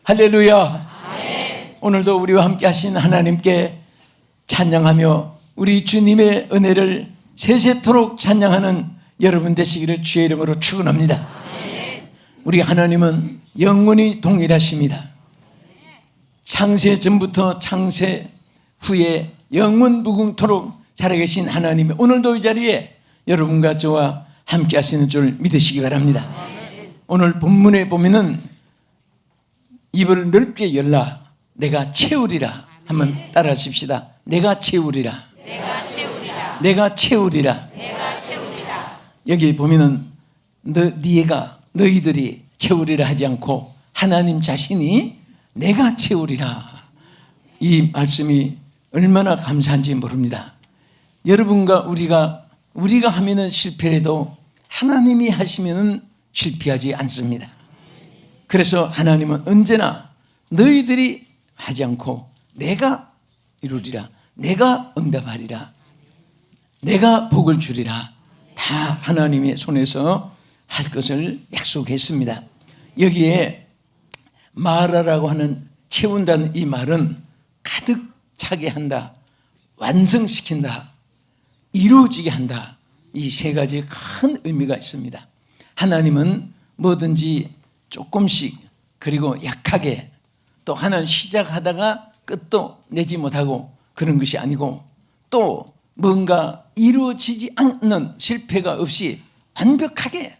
할렐루야. 오늘도 우리와 함께 하신 하나님께 찬양하며 우리 주님의 은혜를 세세토록 찬양하는 여러분 되시기를 주의 이름으로 축원합니다. 우리 하나님은 영원히 동일하십니다. 창세 전부터 창세 후에 영원 무궁토록 살아계신 하나님이 오늘도 이 자리에 여러분과 저와 함께 하시는 줄 믿으시기 바랍니다. 오늘 본문에 보면은 입을 넓게 열라 내가 채우리라. 한번 따라 하십시다. 내가 채우리라. 내가 채우리라. 내가 채우리라. 내가 채우리라. 여기 보면은 너희들이 채우리라 하지 않고 하나님 자신이 내가 채우리라. 이 말씀이 얼마나 감사한지 모릅니다. 여러분과 우리가 하면은 실패해도 하나님이 하시면은 실패하지 않습니다. 그래서 하나님은 언제나 너희들이 하지 않고 내가 이루리라. 내가 응답하리라. 내가 복을 주리라. 다 하나님의 손에서 할 것을 약속했습니다. 여기에 마라라고 하는 채운다는 이 말은 가득 차게 한다, 완성시킨다, 이루어지게 한다. 이 세 가지 큰 의미가 있습니다. 하나님은 뭐든지 조금씩 그리고 약하게 또 하나는 시작하다가 끝도 내지 못하고 그런 것이 아니고 또 뭔가 이루어지지 않는 실패가 없이 완벽하게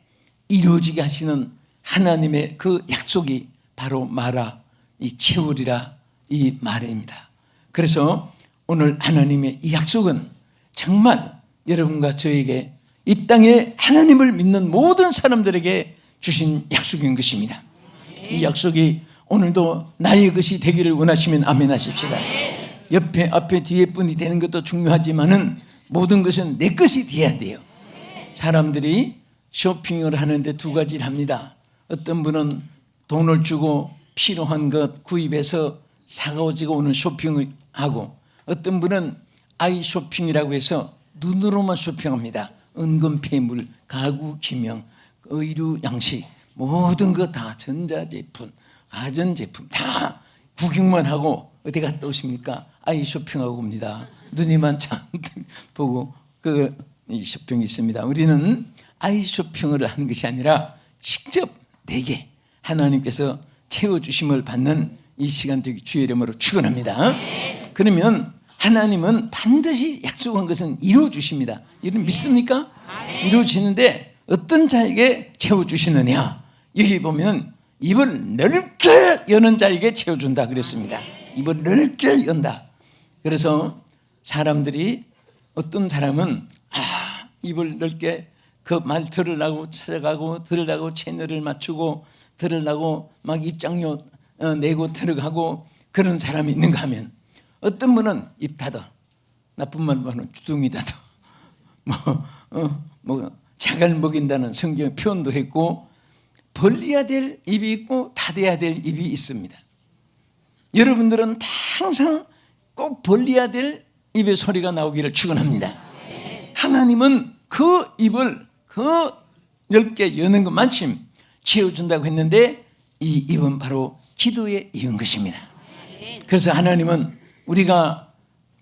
이루어지게 하시는 하나님의 그 약속이 바로 마라, 이 채우리라 이 말입니다. 그래서 오늘 하나님의 이 약속은 정말 여러분과 저에게 이 땅에 하나님을 믿는 모든 사람들에게 주신 약속인 것입니다. 이 약속이 오늘도 나의 것이 되기를 원하시면 아멘 하십시다. 옆에 앞에 뒤에 분이 되는 것도 중요하지만은 모든 것은 내 것이 돼야 돼요. 사람들이 쇼핑을 하는데 두 가지를 합니다. 어떤 분은 돈을 주고 필요한 것 구입해서 사가지고 오는 쇼핑을 하고 어떤 분은 아이 쇼핑이라고 해서 눈으로만 쇼핑합니다. 은근 폐물, 가구 기명, 의류 양식 모든 거 다 전자제품, 가전제품 다 구경만 하고 어디 갔다 오십니까? 아이 쇼핑하고 옵니다. 눈이만 잔뜩 보고 이 쇼핑이 있습니다. 우리는 아이 쇼핑을 하는 것이 아니라 직접 내게 하나님께서 채워주심을 받는 이 시간 되기 주의 이름으로 축원합니다. 그러면 하나님은 반드시 약속한 것은 이루어주십니다. 이런 믿습니까? 이루어지는데 어떤 자에게 채워주시느냐? 여기 보면 입을 넓게 여는 자에게 채워준다 그랬습니다. 입을 넓게 연다. 그래서 사람들이 어떤 사람은 입을 넓게 그 말 들으려고 찾아가고 들으려고 채널을 맞추고 들으려고 막 입장료 내고 들어가고 그런 사람이 있는가 하면 어떤 분은 입 닫아. 나쁜 말로는 주둥이 닫아. 자갈 먹인다는 성경 표현도 했고 벌려야 될 입이 있고 닫아야 될 입이 있습니다. 여러분들은 항상 꼭 벌려야 될 입의 소리가 나오기를 축원합니다. 하나님은 그 입을 그 넓게 여는 것만큼 채워준다고 했는데 이 입은 바로 기도의 입인 것입니다. 그래서 하나님은 우리가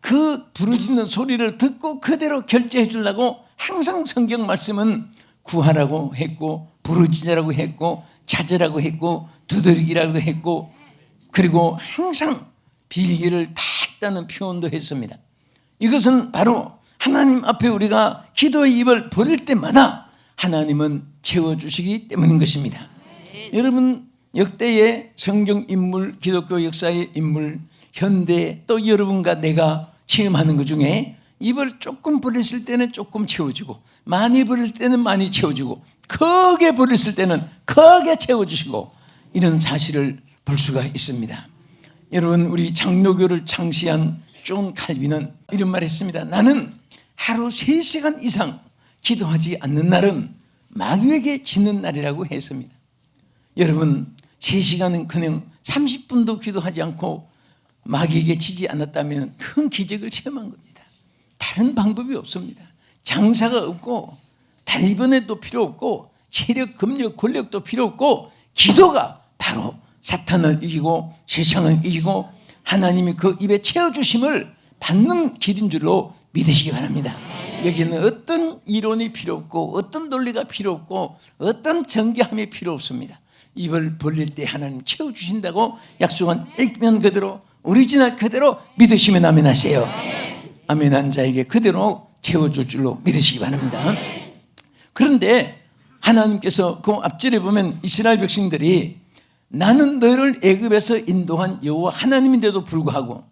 그 부르짖는 소리를 듣고 그대로 결제해 주려고 항상 성경 말씀은 구하라고 했고 부르짖으라고 했고 찾으라고 했고 두드리기라고 했고 그리고 항상 빌기를 다 했다는 표현도 했습니다. 이것은 바로 하나님 앞에 우리가 기도의 입을 벌릴 때마다 하나님은 채워주시기 때문인 것입니다. 여러분 역대의 성경 인물, 기독교 역사의 인물, 현대 또 여러분과 내가 체험하는 것 중에 입을 조금 벌렸을 때는 조금 채워주고 많이 벌릴 때는 많이 채워주고 크게 벌렸을 때는 크게 채워주시고 이런 사실을 볼 수가 있습니다. 여러분 우리 장로교를 창시한 존 칼빈은 이런 말을 했습니다. 나는 하루 3시간 이상 기도하지 않는 날은 마귀에게 지는 날이라고 했습니다. 여러분 3시간은 그냥 30분도 기도하지 않고 마귀에게 지지 않았다면 큰 기적을 체험한 겁니다. 다른 방법이 없습니다. 장사가 없고 달변에도 필요 없고 체력, 금력, 권력도 필요 없고 기도가 바로 사탄을 이기고 세상을 이기고 하나님이 그 입에 채워주심을 받는 길인 줄로 믿으시기 바랍니다. 여기는 어떤 이론이 필요 없고 어떤 논리가 필요 없고 어떤 정교함이 필요 없습니다. 입을 벌릴 때 하나님 채워주신다고 약속한 액면 그대로 오리지널 그대로 믿으시면 아멘 하세요. 아멘한 자에게 그대로 채워줄 줄로 믿으시기 바랍니다. 그런데 하나님께서 그 앞절에 보면 이스라엘 백성들이 나는 너를 애굽에서 인도한 여호와 하나님인데도 불구하고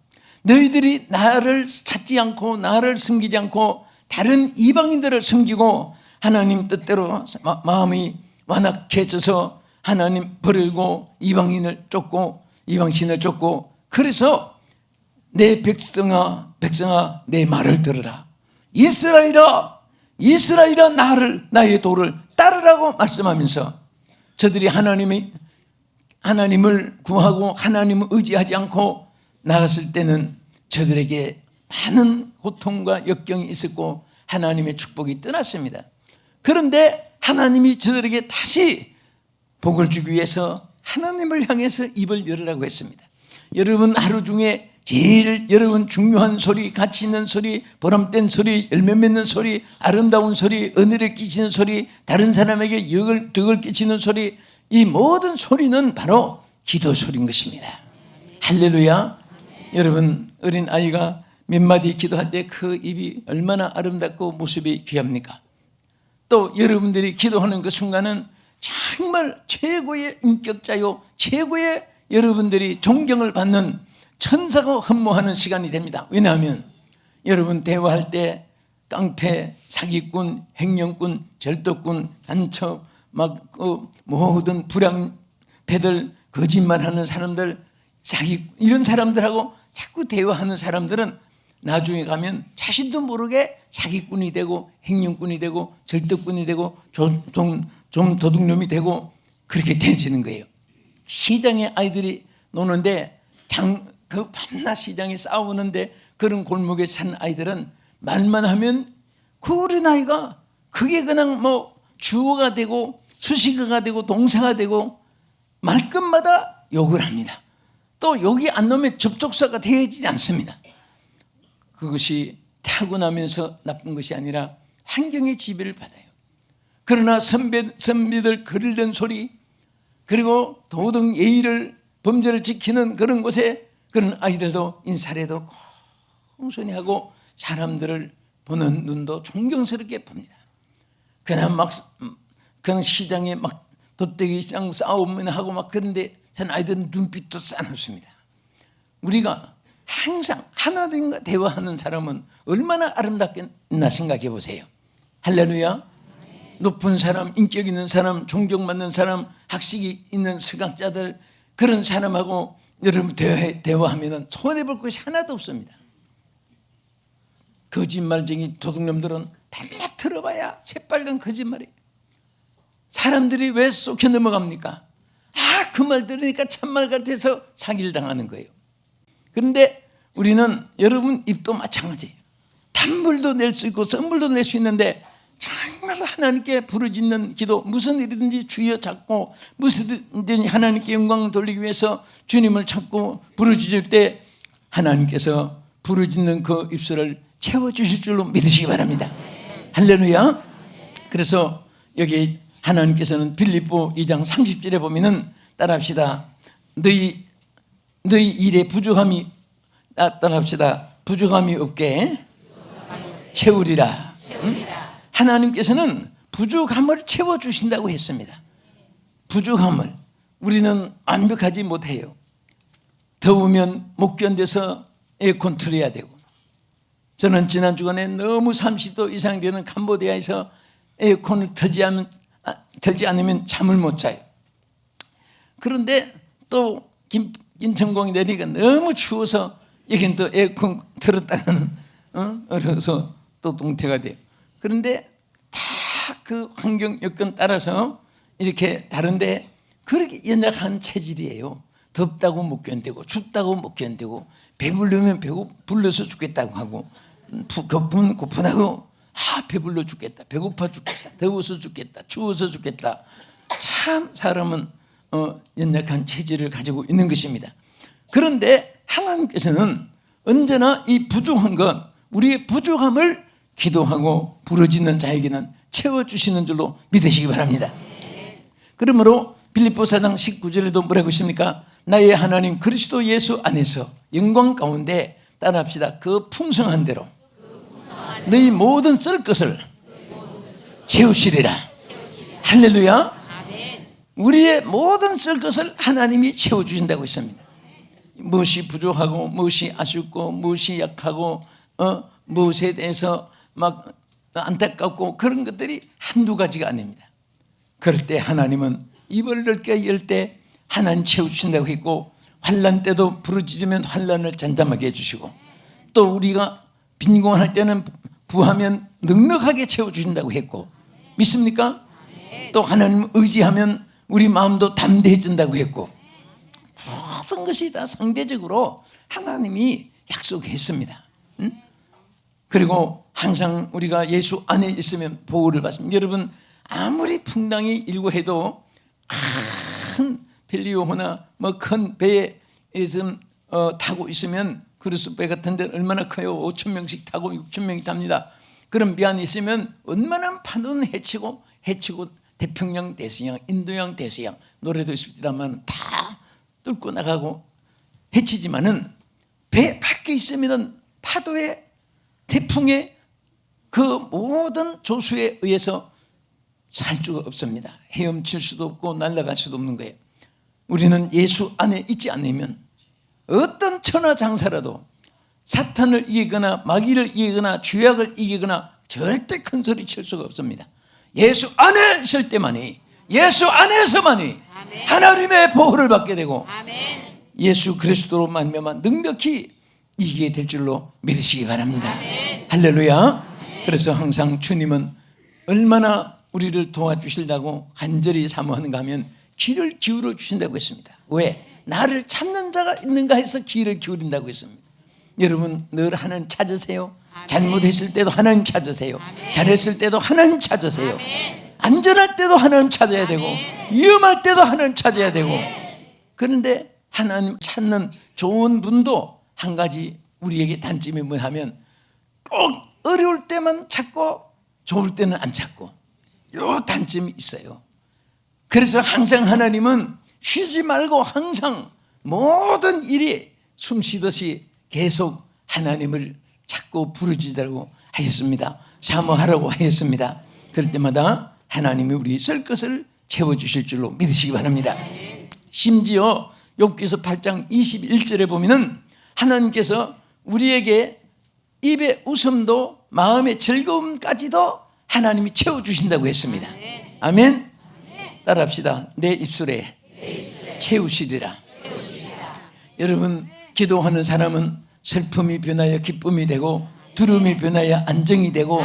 너희들이 나를 찾지 않고 나를 섬기지 않고 다른 이방인들을 섬기고 하나님 뜻대로 마음이 완악해져서 하나님 버리고 이방인을 쫓고 이방신을 쫓고 그래서 내 백성아 내 말을 들으라. 이스라엘아 나의 도를 따르라고 말씀하면서 저들이 하나님을 구하고 하나님을 의지하지 않고 나갔을 때는 저들에게 많은 고통과 역경이 있었고 하나님의 축복이 떠났습니다. 그런데 하나님이 저들에게 다시 복을 주기 위해서 하나님을 향해서 입을 열으라고 했습니다. 여러분 하루 중에 제일 여러분 중요한 소리, 가치 있는 소리, 보람된 소리, 열매 맺는 소리, 아름다운 소리, 은혜를 끼치는 소리, 다른 사람에게 덕을 끼치는 소리, 이 모든 소리는 바로 기도 소리인 것입니다. 할렐루야. 여러분 어린 아이가 몇 마디 기도할 때 그 입이 얼마나 아름답고 모습이 귀합니까? 또 여러분들이 기도하는 그 순간은 정말 최고의 인격자요 최고의 여러분들이 존경을 받는 천사가 헌모하는 시간이 됩니다. 왜냐하면 여러분 대화할 때 깡패, 사기꾼, 횡령꾼, 절도꾼, 간첩 모든 불량패들, 거짓말하는 사람들, 이런 사람들하고 자꾸 대화하는 사람들은 나중에 가면 자신도 모르게 사기꾼이 되고 횡령꾼이 되고 절도꾼이 되고 좀 도둑놈이 되고 그렇게 되지는 거예요. 시장에 아이들이 노는데 그 밤낮 시장에 싸우는데 그런 골목에 산 아이들은 말만 하면 그 어린아이가 그게 그냥 주어가 되고 수식어가 되고 동사가 되고 말끝마다 욕을 합니다. 또 욕이 안 나오면 접속사가 되어지지 않습니다. 그것이 타고나면서 나쁜 것이 아니라 환경의 지배를 받아요. 그러나 선비들 글을 댄 소리 그리고 도덕 예의를 범죄를 지키는 그런 곳에 그런 아이들도 인사례도 공손히 하고 사람들을 보는 눈도 존경스럽게 봅니다. 그냥 그냥 시장에 도떼기 시장 싸움이나 하고 그런데 전 아이들은 눈빛도 싸납습니다. 우리가 항상 하나님과 대화하는 사람은 얼마나 아름답겠나 생각해 보세요. 할렐루야. 높은 사람, 인격 있는 사람, 존경받는 사람, 학식이 있는 서각자들 그런 사람하고 여러분 대화하면 손해볼 것이 하나도 없습니다. 거짓말쟁이 도둑놈들은 밤낮 들어봐야 새빨간 거짓말이에요. 사람들이 왜 쏙혀 넘어갑니까? 그 말 들으니까 참말 같아서 사기를 당하는 거예요. 그런데 우리는 여러분 입도 마찬가지예요. 단물도 낼 수 있고 선물도 낼 수 있는데 정말 하나님께 부르짖는 기도 무슨 일이든지 주여 찾고 무슨든지 하나님께 영광을 돌리기 위해서 주님을 찾고 부르짖을 때 하나님께서 부르짖는 그 입술을 채워주실 줄로 믿으시기 바랍니다. 할렐루야. 그래서 여기 하나님께서는 빌립보 2장 30절에 보면은 따라합시다. 너희 일에 따라합시다. 부족함이 없게 채우리라. 하나님께서는 부족함을 채워주신다고 했습니다. 부족함을 우리는 완벽하지 못해요. 더우면 못 견뎌서 에어컨 틀어야 되고 저는 지난 주간에 너무 30도 이상 되는 캄보디아에서 에어컨을 틀지 않으면 잠을 못 자요. 그런데 또 인천공이 내리니까 너무 추워서 여긴 또 에어컨 틀었다가는 얼어서 또 동태가 돼요. 그런데 다 그 환경 여건 따라서 이렇게 다른데 그렇게 연약한 체질이에요. 덥다고 못 견디고 춥다고 못 견디고 배부르면 불러서 죽겠다고 하고 고프면 고프다고 배불러 죽겠다 배고파 죽겠다 더워서 죽겠다 추워서 죽겠다. 참 사람은 연약한 체질을 가지고 있는 것입니다. 그런데 하나님께서는 언제나 이 부족한 것, 우리의 부족함을 기도하고 부르짖는 자에게는 채워주시는 줄로 믿으시기 바랍니다. 그러므로 빌립보 4장 19절에도 뭐라고 있습니까? 나의 하나님 그리스도 예수 안에서 영광 가운데 따라합시다. 그 풍성한 대로 너희 모든 쓸 것을 채우시리라. 할렐루야. 우리의 모든 쓸 것을 하나님이 채워주신다고 했습니다. 무엇이 부족하고 무엇이 아쉽고 무엇이 약하고 무엇에 대해서 막 안타깝고 그런 것들이 한두 가지가 아닙니다. 그럴 때 하나님은 입을 넓게 열 때 하나님 채워주신다고 했고, 환난 때도 부르짖으면 환난을 잠잠하게 해주시고, 또 우리가 빈곤할 때는 부하면 넉넉하게 채워주신다고 했고, 믿습니까? 또 하나님 의지하면 우리 마음도 담대해진다고 했고, 모든 것이 다 상대적으로 하나님이 약속했습니다. 그리고 항상 우리가 예수 안에 있으면 보호를 받습니다. 여러분, 아무리 풍랑이 일고 해도 큰 벨리오호나 뭐 큰 배에 타고 있으면, 그리스 배 같은 데는 얼마나 커요? 5,000명씩 타고 6,000명이 탑니다. 그럼 배 안에 있으면 얼마나 파도는 헤치고 태평양 대서양, 인도양 대서양, 노래도 있습니다만 다 뚫고 나가고 헤치지만은 배 밖에 있으면 파도에, 태풍에, 그 모든 조수에 의해서 살 수가 없습니다. 헤엄칠 수도 없고 날아갈 수도 없는 거예요. 우리는 예수 안에 있지 않으면 어떤 천하장사라도 사탄을 이기거나 마귀를 이기거나 죄악을 이기거나 절대 큰 소리 칠 수가 없습니다. 예수 안에 있을 때만이, 예수 안에서만이 하나님의 보호를 받게 되고 예수 그리스도로 말미암아 능력히 이기게 될 줄로 믿으시기 바랍니다. 할렐루야. 그래서 항상 주님은 얼마나 우리를 도와주시려고 간절히 사모하는가 하면 귀를 기울여 주신다고 했습니다. 왜? 나를 찾는 자가 있는가 해서 귀를 기울인다고 했습니다. 여러분 늘 하나님 찾으세요. 잘못했을 때도 하나님 찾으세요. 잘했을 때도 하나님 찾으세요. 안전할 때도 하나님 찾아야 되고 위험할 때도 하나님 찾아야 되고. 그런데 하나님 찾는 좋은 분도 한 가지 우리에게 단점이 뭐냐면 꼭 어려울 때만 찾고 좋을 때는 안 찾고, 요 단점이 있어요. 그래서 항상 하나님은 쉬지 말고 항상 모든 일이 숨쉬듯이 계속 하나님을 찾고 부르짖으라고 하셨습니다. 사모하라고 하였습니다. 그럴 때마다 하나님이 우리 쓸 것을 채워주실 줄로 믿으시기 바랍니다. 심지어 욥기서 8장 21절에 보면은 하나님께서 우리에게 입의 웃음도 마음의 즐거움까지도 하나님이 채워주신다고 했습니다. 아멘. 따라합시다. 내 입술에 채우시리라. 여러분, 기도하는 사람은 슬픔이 변하여 기쁨이 되고, 두려움이 변하여 안정이 되고,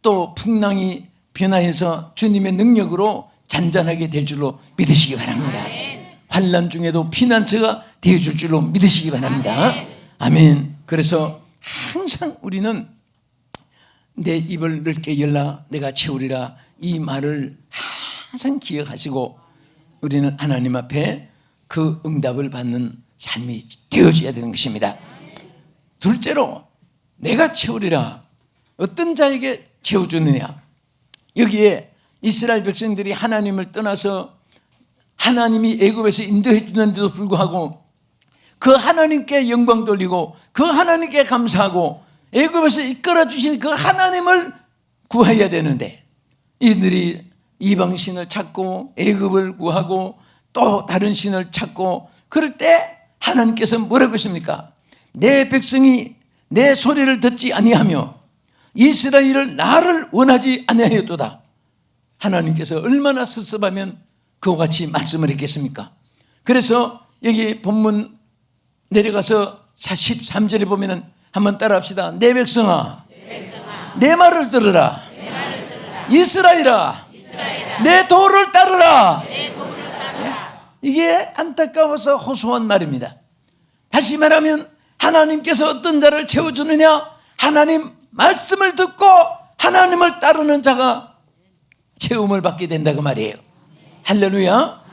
또 풍랑이 변하여서 주님의 능력으로 잔잔하게 될 줄로 믿으시기 바랍니다. 환난 중에도 피난처가 되어줄 줄로 믿으시기 바랍니다. 아멘. 그래서 항상 우리는 내 입을 넓게 열라 내가 채우리라, 이 말을 항상 기억하시고 우리는 하나님 앞에 그 응답을 받는 삶이 되어져야 되는 것입니다. 둘째로, 내가 채우리라. 어떤 자에게 채워주느냐? 여기에 이스라엘 백성들이 하나님을 떠나서 하나님이 애굽에서 인도해 주는데도 불구하고 그 하나님께 영광 돌리고 그 하나님께 감사하고 애굽에서 이끌어 주신 그 하나님을 구해야 되는데, 이들이 이방 신을 찾고 애굽을 구하고 또 다른 신을 찾고, 그럴 때 하나님께서 뭐라고 했습니까? 내 백성이 내 소리를 듣지 아니하며 이스라엘을 나를 원하지 아니하였도다. 하나님께서 얼마나 섭섭하면 그와 같이 말씀을 했겠습니까? 그래서 여기 본문 내려가서 13절에 보면은 한번 따라합시다. 내 백성아, 내 말을 들으라. 이스라엘아, 내 도를 따르라. 이게 안타까워서 호소한 말입니다. 다시 말하면 하나님께서 어떤 자를 채워주느냐? 하나님 말씀을 듣고 하나님을 따르는 자가 채움을 받게 된다고 말이에요. 할렐루야.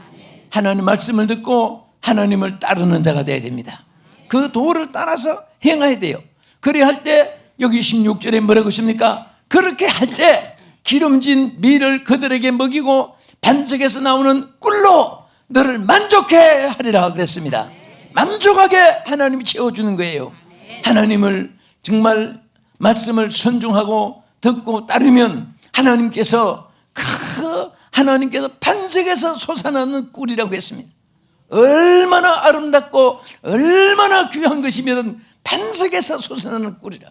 하나님 말씀을 듣고 하나님을 따르는 자가 되어야 됩니다. 그 도를 따라서 행해야 돼요. 그래 할 때 여기 16절에 뭐라고 있습니까? 그렇게 할 때 기름진 밀을 그들에게 먹이고 반석에서 나오는 꿀로 너를 만족해 하리라 그랬습니다. 만족하게 하나님이 채워주는 거예요. 하나님을 정말 말씀을 순종하고 듣고 따르면 하나님께서 반석에서 솟아나는 꿀이라고 했습니다. 얼마나 아름답고 얼마나 귀한 것이면 반석에서 솟아나는 꿀이라.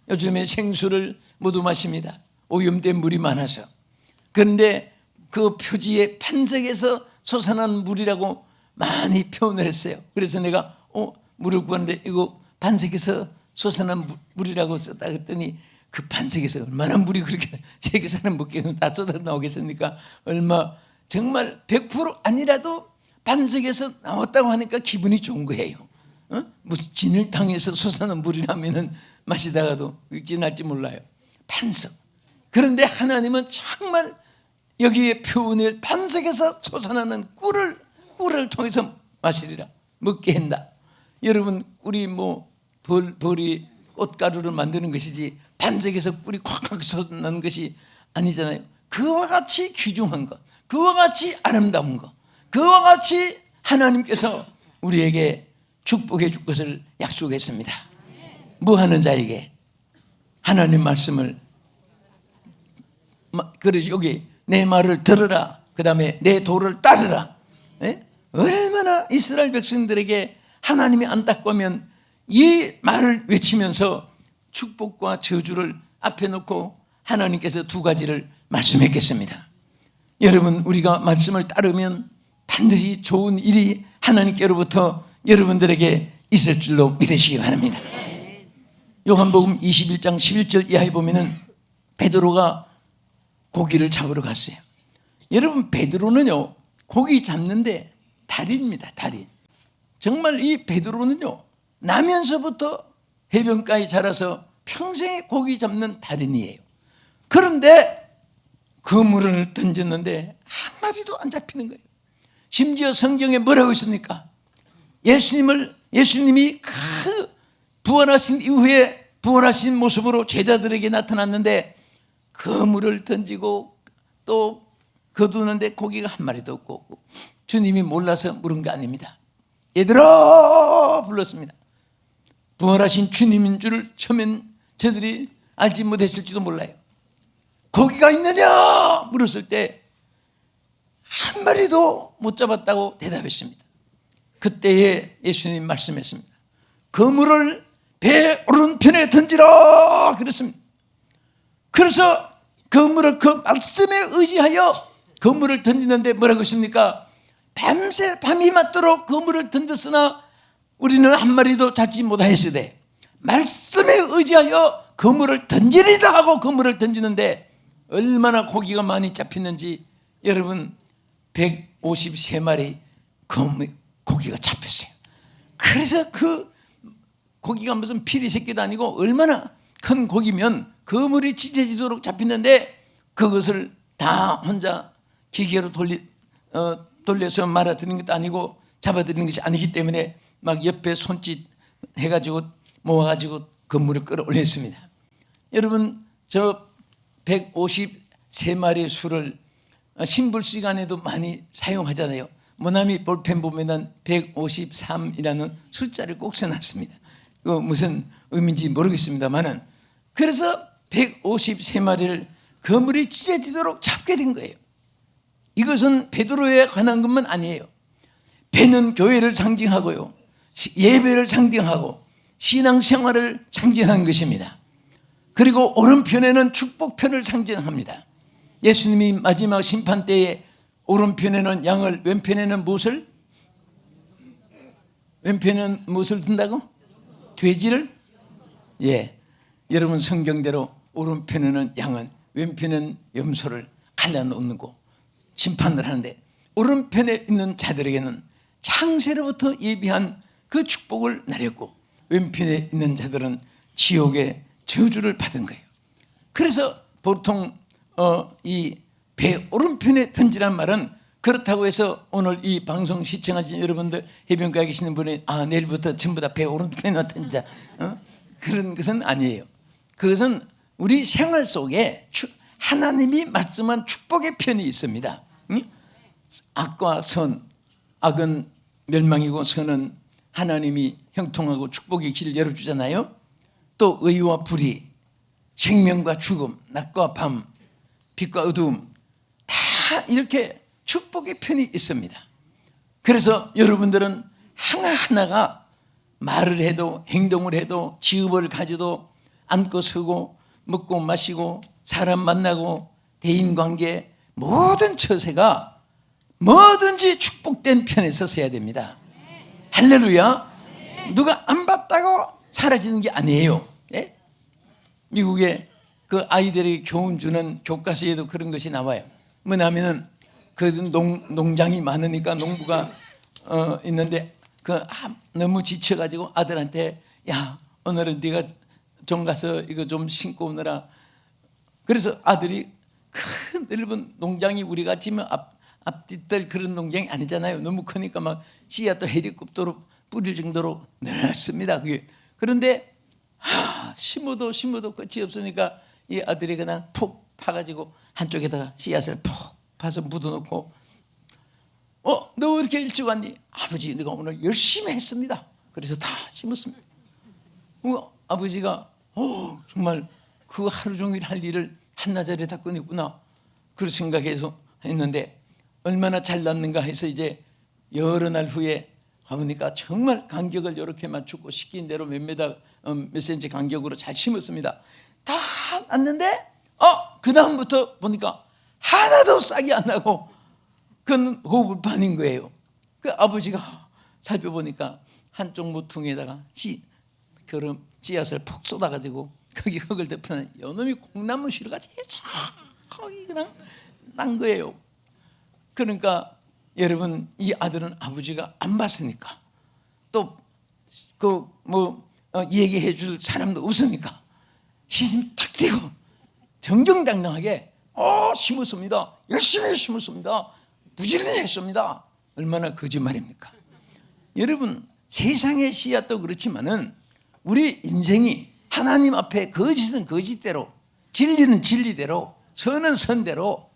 요즘에 생수를 모두 마십니다. 오염된 물이 많아서. 그런데 그 표지에 반석에서 솟아나는 물이라고 많이 표현을 했어요. 그래서 내가 물을 구하는데 이거 반석에서 솟아난 물이라고 썼다 그랬더니 그 반석에서 얼마나 물이 그렇게 세계 사람 먹기에는 다 쏟아 나오겠습니까? 얼마 정말 100% 아니라도 반석에서 나왔다고 하니까 기분이 좋은 거예요. 무슨 진흙탕에서 솟아난 물이라면은 마시다가도 진할지 몰라요. 반석. 그런데 하나님은 정말 여기에 표현을 반석에서 솟아나는 꿀을 통해서 마시리라. 먹게 한다. 여러분 꿀이 벌이 꽃가루를 만드는 것이지 반석에서 꿀이 콱콱 솟아나는 것이 아니잖아요. 그와 같이 귀중한 것, 그와 같이 아름다운 것, 그와 같이 하나님께서 우리에게 축복해 줄 것을 약속했습니다. 뭐 하는 자에게? 하나님 말씀을, 그래서 여기 내 말을 들으라, 그 다음에 내 도를 따르라. 얼마나 이스라엘 백성들에게 하나님이 안타까우면 이 말을 외치면서 축복과 저주를 앞에 놓고 하나님께서 두 가지를 말씀했겠습니다. 여러분 우리가 말씀을 따르면 반드시 좋은 일이 하나님께로부터 여러분들에게 있을 줄로 믿으시기 바랍니다. 요한복음 21장 11절 이하에 보면은 베드로가 고기를 잡으러 갔어요. 여러분 베드로는요 고기 잡는데 달인입니다. 달인. 정말 이 베드로는요 나면서부터 해변가에 자라서 평생에 고기 잡는 달인이에요. 그런데 그물을 던졌는데 한 마리도 안 잡히는 거예요. 심지어 성경에 뭐라고 있습니까? 예수님이 부활하신 이후에 부활하신 모습으로 제자들에게 나타났는데 그물을 던지고 또 거두는데 고기가 한 마리도 없고 주님이 몰라서 물은 게 아닙니다. 얘들아 불렀습니다. 부활하신 주님인 줄을 처음엔 저들이 알지 못했을지도 몰라요. 고기가 있느냐 물었을 때 한 마리도 못 잡았다고 대답했습니다. 그때에 예수님 말씀했습니다. 그물을 배 오른편에 던지라 그랬습니다. 그래서 그물을 그 말씀에 의지하여 그물을 던지는데 뭐라고 했습니까? 밤새 밤이 맞도록 그물을 던졌으나 우리는 한 마리도 잡지 못하였으되 말씀에 의지하여 그물을 던지리다 하고 그물을 던지는데 얼마나 고기가 많이 잡혔는지 여러분 153마리 고기가 잡혔어요. 그래서 그 고기가 무슨 피리 새끼도 아니고 얼마나 큰 고기면 그물이 찢어지도록 잡혔는데 그것을 다 혼자 기계로 돌려서 말아드리는 것도 아니고 잡아드리는 것이 아니기 때문에 막 옆에 손짓 해가지고 모아가지고 그물을 끌어올렸습니다. 여러분 저 153마리의 수를 신불 시간에도 많이 사용하잖아요. 모나미 볼펜 보면은 153이라는 숫자를 꼭 써놨습니다. 무슨 의미인지 모르겠습니다만은 그래서 153마리를 그물이 찢어지도록 잡게 된 거예요. 이것은 베드로에 관한 것만 아니에요. 배는 교회를 상징하고요, 예배를 상징하고 신앙생활을 상징하는 것입니다. 그리고 오른편에는 축복편을 상징합니다. 예수님이 마지막 심판 때에 오른편에는 양을, 왼편에는 무엇을? 왼편에는 무엇을 둔다고? 돼지를? 예. 여러분 성경대로 오른편에는 양은, 왼편에는 염소를 갈라놓고 심판을 하는데 오른편에 있는 자들에게는 창세로부터 예비한 그 축복을 나렸고 왼편에 있는 자들은 지옥의 저주를 받은 거예요. 그래서 보통 이 배 오른편에 던지란 말은 그렇다고 해서 오늘 이 방송 시청하신 여러분들, 해변가에 계시는 분이 내일부터 전부 다 배 오른편에 놓든지 그런 것은 아니에요. 그것은 우리 생활 속에 하나님이 말씀한 축복의 편이 있습니다. 악과 선, 악은 멸망이고 선은 하나님이 형통하고 축복의 길을 열어주잖아요. 또 의와 불의, 생명과 죽음, 낮과 밤, 빛과 어두움, 다 이렇게 축복의 편이 있습니다. 그래서 여러분들은 하나하나가 말을 해도 행동을 해도 직업을 가져도 앉고 서고 먹고 마시고 사람 만나고 대인관계 모든 처세가 뭐든지 축복된 편에 서서야 됩니다. 할렐루야. 누가 안 봤다고 사라지는 게 아니에요. 예? 미국에 그 아이들에게 교훈 주는 교과서에도 그런 것이 나와요. 뭐냐면은 그 농장이 많으니까 농부가 있는데 너무 지쳐가지고 아들한테 야, 오늘은 네가 좀 가서 이거 좀 심고 오너라. 그래서 아들이 큰 넓은 농장이 우리가 지면 앞뒤뜰 그런 농장이 아니잖아요. 너무 크니까 막 씨앗도 헬리콥터로 뿌릴 정도로 늘었습니다. 그게. 그런데 심어도 끝이 없으니까 이 아들이 그냥 푹 파가지고 한쪽에다가 씨앗을 푹 파서 묻어놓고 너 왜 이렇게 일찍 왔니? 아버지, 내가 오늘 열심히 했습니다. 그래서 다 심었습니다. 아버지가 정말 그 하루 종일 할 일을 한나절에 다 끝냈구나, 그런 생각해서 했는데 얼마나 잘났는가 해서 이제 여러 날 후에 가보니까 정말 간격을 이렇게 맞추고 시킨 대로 몇 센치 간격으로 잘 심었습니다. 다 났는데 그 다음부터 보니까 하나도 싹이 안 나고 그건 호불판인 거예요. 그 아버지가 살펴보니까 한쪽 모퉁이에다가 그런 씨앗을 푹 쏟아가지고 거기 흙을 덮어놓은 요놈이 콩나물 씨루같이 거기 그냥 난 거예요. 그러니까 여러분, 이 아들은 아버지가 안 봤으니까 또 얘기해 줄 사람도 없으니까 시심 탁 띄고 정정당당하게 심었습니다. 열심히 심었습니다. 부지런히 했습니다. 얼마나 거짓말입니까? 여러분, 세상의 씨앗도 그렇지만은 우리 인생이 하나님 앞에 거짓은 거짓대로, 진리는 진리대로, 선은 선대로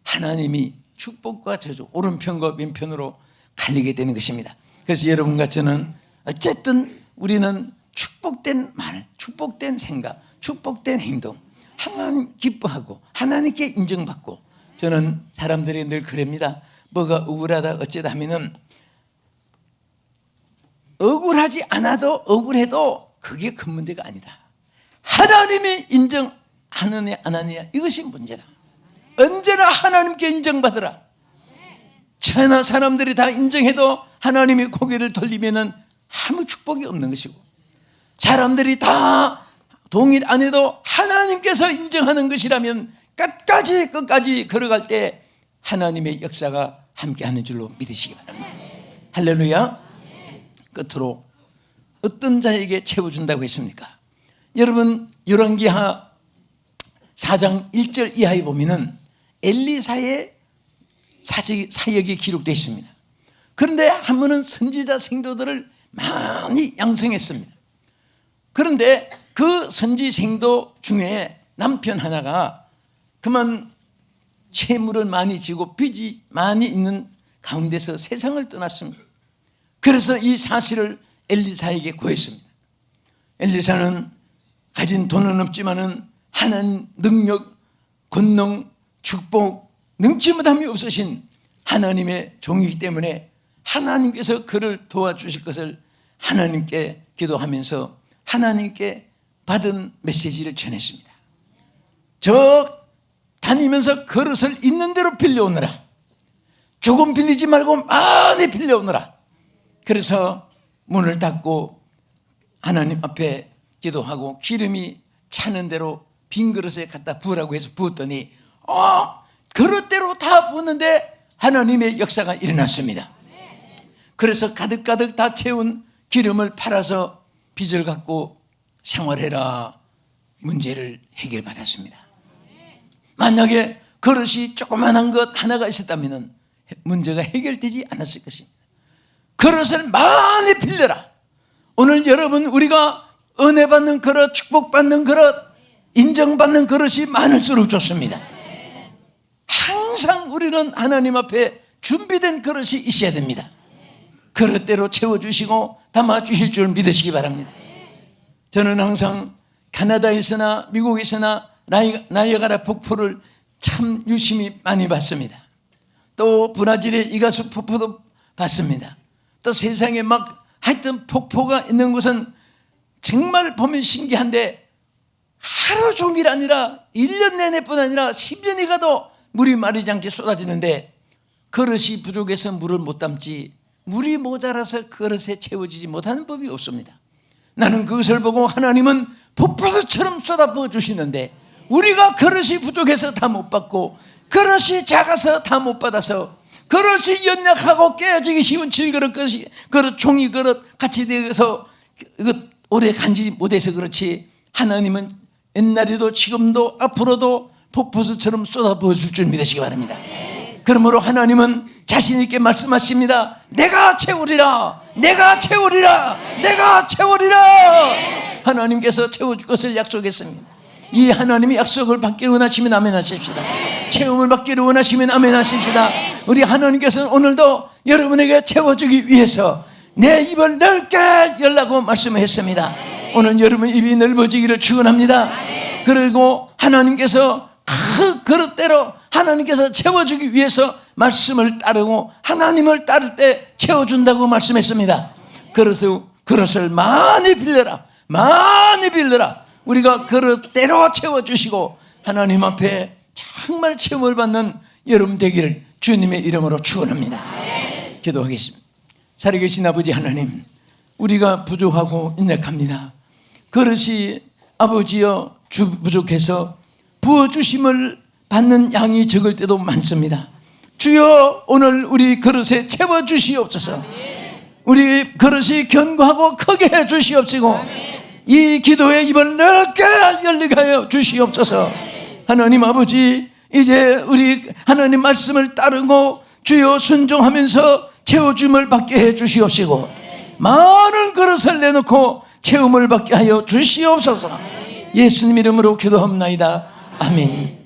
하나님이 축복과 저주, 오른편과 왼편으로 갈리게 되는 것입니다. 그래서 여러분과 저는 어쨌든 우리는 축복된 말, 축복된 생각, 축복된 행동, 하나님 기뻐하고 하나님께 인정받고, 저는 사람들이 늘 그럽니다. 뭐가 억울하다 어쩌다 하면은 억울하지 않아도 억울해도 그게 큰 문제가 아니다. 하나님이 인정하느냐 안 하느냐, 이것이 문제다. 언제나 하나님께 인정받으라. 천하 사람들이 다 인정해도 하나님이 고개를 돌리면은 아무 축복이 없는 것이고, 사람들이 다 동의 안 해도 하나님께서 인정하는 것이라면 끝까지 걸어갈 때 하나님의 역사가 함께하는 줄로 믿으시기 바랍니다. 할렐루야. 끝으로 어떤 자에게 채워준다고 했습니까? 여러분, 열왕기하 4장 1절 이하에 보면은 엘리사의 사역이 기록되어 있습니다. 그런데 한 번은 선지자 생도들을 많이 양성했습니다. 그런데 그 선지 생도 중에 남편 하나가 그만 채무를 많이 지고 빚이 많이 있는 가운데서 세상을 떠났습니다. 그래서 이 사실을 엘리사에게 고했습니다. 엘리사는 가진 돈은 없지만은 하나님 능력, 권능, 축복, 능치 못함이 없으신 하나님의 종이기 때문에 하나님께서 그를 도와주실 것을 하나님께 기도하면서 하나님께 받은 메시지를 전했습니다. 저 다니면서 그릇을 있는 대로 빌려오느라, 조금 빌리지 말고 많이 빌려오느라. 그래서 문을 닫고 하나님 앞에 기도하고 기름이 차는 대로 빈 그릇에 갖다 부으라고 해서 부었더니 그릇대로 다 부었는데 하나님의 역사가 일어났습니다. 그래서 가득가득 다 채운 기름을 팔아서 빚을 갚고 생활해라 문제를 해결받았습니다. 만약에 그릇이 조그만한 것 하나가 있었다면 문제가 해결되지 않았을 것입니다. 그릇을 많이 빌려라. 오늘 여러분, 우리가 은혜 받는 그릇, 축복받는 그릇, 인정받는 그릇이 많을수록 좋습니다. 항상 우리는 하나님 앞에 준비된 그릇이 있어야 됩니다. 그릇대로 채워주시고 담아주실 줄 믿으시기 바랍니다. 저는 항상 캐나다에서나 미국에서나 나이아가라 폭포를 참 유심히 많이 봤습니다. 또 브라질의 이가수 폭포도 봤습니다. 또 세상에 막 하여튼 폭포가 있는 곳은 정말 보면 신기한데 하루 종일 아니라 1년 내내뿐 아니라 10년이 가도 물이 마르지 않게 쏟아지는데 그릇이 부족해서 물을 못 담지 물이 모자라서 그릇에 채워지지 못하는 법이 없습니다. 나는 그것을 보고 하나님은 폭포수처럼 쏟아부어 주시는데 우리가 그릇이 부족해서 다 못 받고 그릇이 작아서 다 못 받아서 그릇이 연약하고 깨어지기 쉬운 질그릇, 그릇, 종이 그릇 같이 되어서 오래 간지 못해서 그렇지 하나님은 옛날에도 지금도 앞으로도 폭포수처럼 쏟아부어 줄 줄 믿으시기 바랍니다. 그러므로 하나님은 자신 있게 말씀하십니다. 내가 채우리라, 내가 채우리라, 내가 채우리라. 하나님께서 채워줄 것을 약속했습니다. 이 하나님의 약속을 받기를 원하시면 아멘 하십시다. 채움을 받기를 원하시면 아멘 하십시다. 우리 하나님께서는 오늘도 여러분에게 채워주기 위해서 내 입을 넓게 열라고 말씀했습니다. 오늘 여러분 입이 넓어지기를 축원합니다. 그리고 하나님께서 그 그릇대로 하나님께서 채워주기 위해서 말씀을 따르고 하나님을 따를 때 채워준다고 말씀했습니다. 그릇을 많이 빌려라, 많이 빌려라. 우리가 그릇대로 채워주시고 하나님 앞에 정말 체험을 받는 여러분 되기를 주님의 이름으로 축원합니다. 기도하겠습니다. 살아계신 아버지 하나님, 우리가 부족하고 인력합니다. 그릇이 아버지여 부족해서 부어주심을 받는 양이 적을 때도 많습니다. 주여, 오늘 우리 그릇에 채워주시옵소서. 우리 그릇이 견고하고 크게 해주시옵시고 이 기도의 입을 넓게 열리게 하여 주시옵소서. 하나님 아버지, 이제 우리 하나님 말씀을 따르고 주여 순종하면서 채워줌을 받게 해 주시옵시고 많은 그릇을 내놓고 채움을 받게 하여 주시옵소서. 예수님 이름으로 기도합나이다. 아멘.